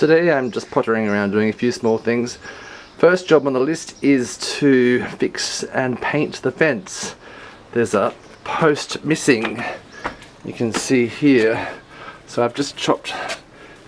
Today I'm just pottering around doing a few small things. First job on the list is to fix and paint the fence. There's a post missing, you can see here. So I've just chopped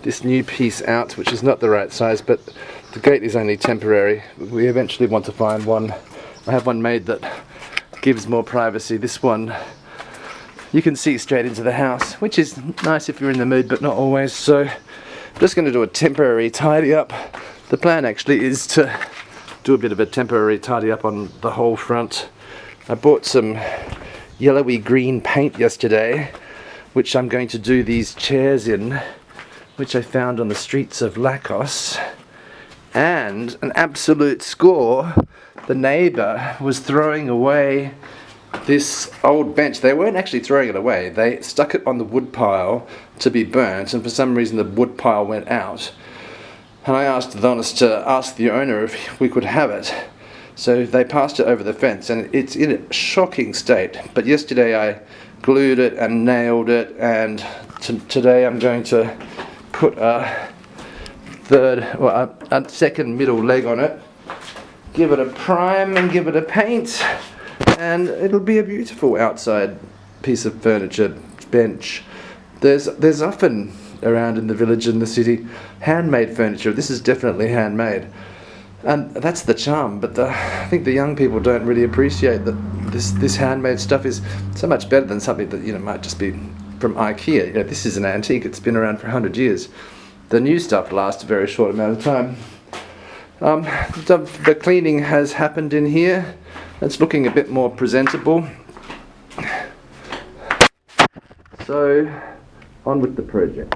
this new piece out, which is not the right size, but the gate is only temporary. We eventually want to find one. I have one made that gives more privacy. This one you can see straight into the house, which is nice if you're in the mood, but not always. So I'm just going to do a temporary tidy up. The plan actually is to do a bit of a temporary tidy up on the whole front. I bought some yellowy green paint yesterday, which I'm going to do these chairs in, which I found on the streets of Lacos. And an absolute score, the neighbour was throwing away this old bench. They weren't actually throwing it away, they stuck it on the wood pile to be burnt, and for some reason the wood pile went out. And I asked Adonis to ask the owner if we could have it. So they passed it over the fence, and it's in a shocking state. But yesterday I glued it and nailed it, and today I'm going to put a second middle leg on it, give it a prime and give it a paint, and it'll be a beautiful outside piece of furniture, bench. There's often around in the village and the city handmade furniture. This is definitely handmade, and that's the charm. But I think the young people don't really appreciate that this handmade stuff is so much better than something that might just be from IKEA. This is an antique. It's been around for 100 years. The new stuff lasts a very short amount of time. The cleaning has happened in here. It's looking a bit more presentable. So, on with the project.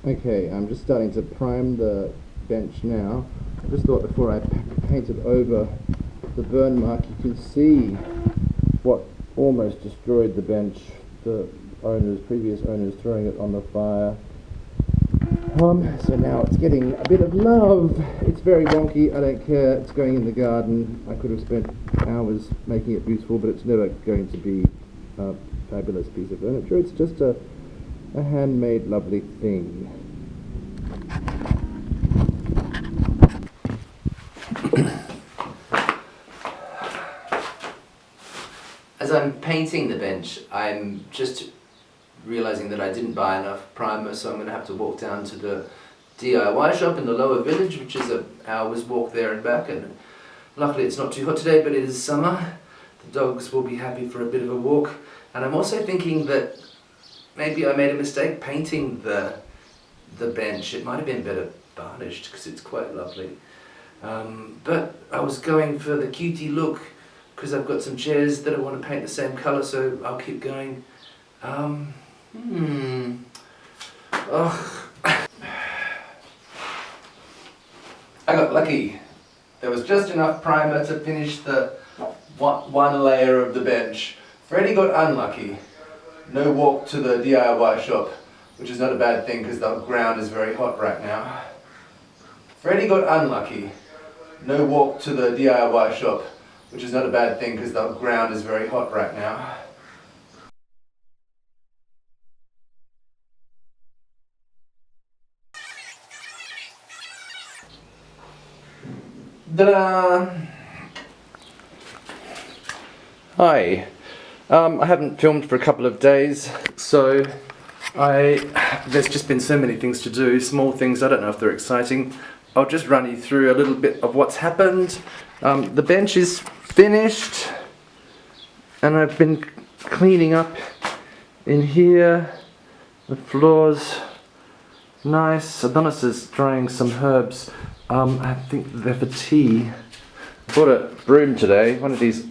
Okay, I'm just starting to prime the bench now. I just thought before I painted over the burn mark, you can see what almost destroyed the bench. The previous owners throwing it on the fire. So now it's getting a bit of love. It's very wonky, I don't care. It's going in the garden. I could have spent hours making it beautiful, but it's never going to be a fabulous piece of furniture. It's just a handmade lovely thing. painting the bench, I'm just realizing that I didn't buy enough primer, so I'm going to have to walk down to the DIY shop in the lower village, which is an hour's walk there and back, and luckily it's not too hot today, but it is summer. The dogs will be happy for a bit of a walk, and I'm also thinking that maybe I made a mistake painting the bench. It might have been better varnished because it's quite lovely. But I was going for the cutie look because I've got some chairs that I want to paint the same colour, so I'll keep going. Oh. I got lucky. There was just enough primer to finish the one layer of the bench. Freddie got unlucky. No walk to the DIY shop, which is not a bad thing because the ground is very hot right now. Freddie got unlucky. No walk to the DIY shop, which is not a bad thing because the ground is very hot right now. Ta-da! Hi. I haven't filmed for a couple of days, so there's just been so many things to do, small things, I don't know if they're exciting. I'll just run you through a little bit of what's happened. The bench is finished, and I've been cleaning up in here. The floor's nice. Adonis is drying some herbs. I think they're for tea. I bought a broom today, one of these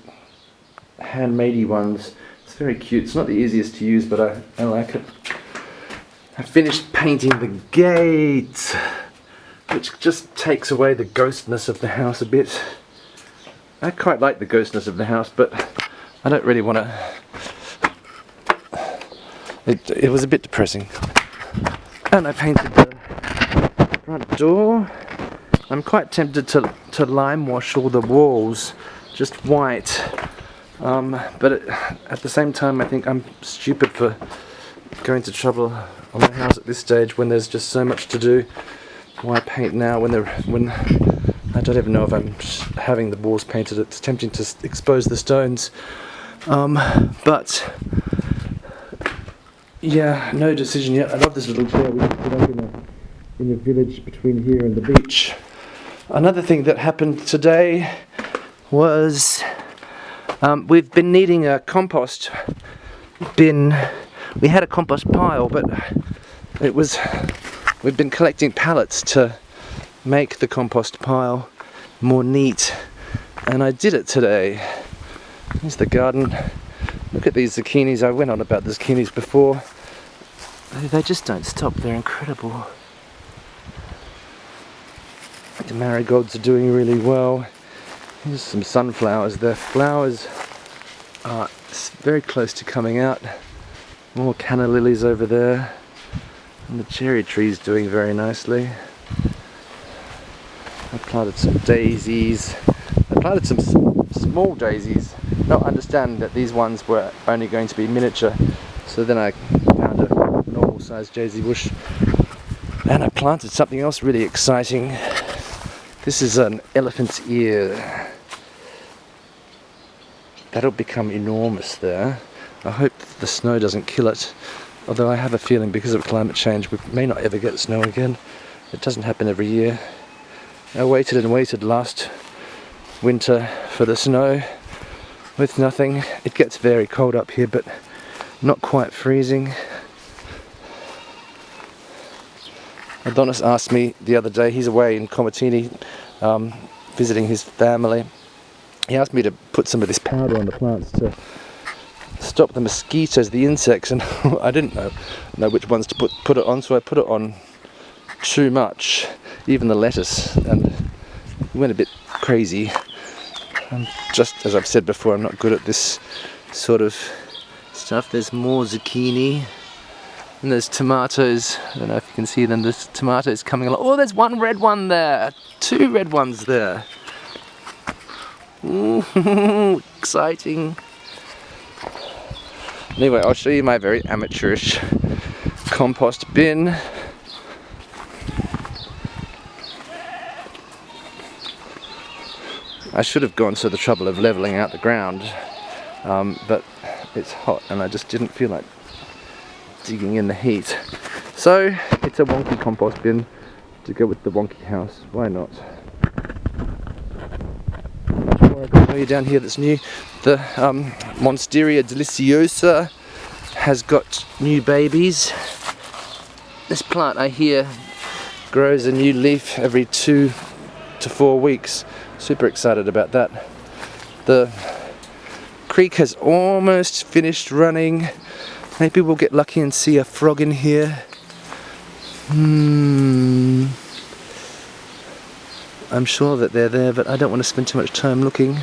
handmade ones. It's very cute. It's not the easiest to use, but I like it. I finished painting the gate, which just takes away the ghostness of the house a bit. I quite like the ghostness of the house, but I don't really want to. It was a bit depressing. And I painted the front door. I'm quite tempted to lime wash all the walls, just white. But at the same time, I think I'm stupid for going to trouble on my house at this stage when there's just so much to do. Why paint now when I don't even know if I'm having the walls painted. It's tempting to expose the stones. But yeah, no decision yet. I love this little chair we can put up in the village between here and the beach. Another thing that happened today was we've been needing a compost bin. We had a compost pile, but we've been collecting pallets to make the compost pile more neat, and I did it today. Here's the garden. Look at these zucchinis. I went on about the zucchinis before. They just don't stop. They're incredible. The marigolds are doing really well. Here's some sunflowers. Their flowers are very close to coming out. More canna lilies over there. And the cherry tree's doing very nicely. I planted some daisies. I planted some small daisies, not understanding that these ones were only going to be miniature. So then I found a normal sized daisy bush. And I planted something else really exciting. This is an elephant's ear. That'll become enormous there. I hope the snow doesn't kill it. Although I have a feeling because of climate change we may not ever get snow again. It doesn't happen every year. I waited and waited last winter for the snow with nothing. It gets very cold up here, but not quite freezing. Adonis asked me the other day, he's away in Comatini visiting his family. He asked me to put some of this powder on the plants to stop the mosquitoes, the insects, and I didn't know which ones to put it on, so I put it on too much, even the lettuce, and it went a bit crazy. Just as I've said before, I'm not good at this sort of stuff. There's more zucchini. And there's tomatoes. I don't know if you can see them. There's tomatoes coming along. Oh, there's one red one there. Two red ones there. Ooh, exciting. Anyway, I'll show you my very amateurish compost bin. I should have gone to the trouble of levelling out the ground, but it's hot and I just didn't feel like digging in the heat. So it's a wonky compost bin to go with the wonky house. Why not? Much more I can show you down here that's new. The Monstera deliciosa has got new babies. This plant I hear grows a new leaf every 2 to 4 weeks. Super excited about that. The creek has almost finished running. Maybe we'll get lucky and see a frog in here. I'm sure that they're there, but I don't want to spend too much time looking.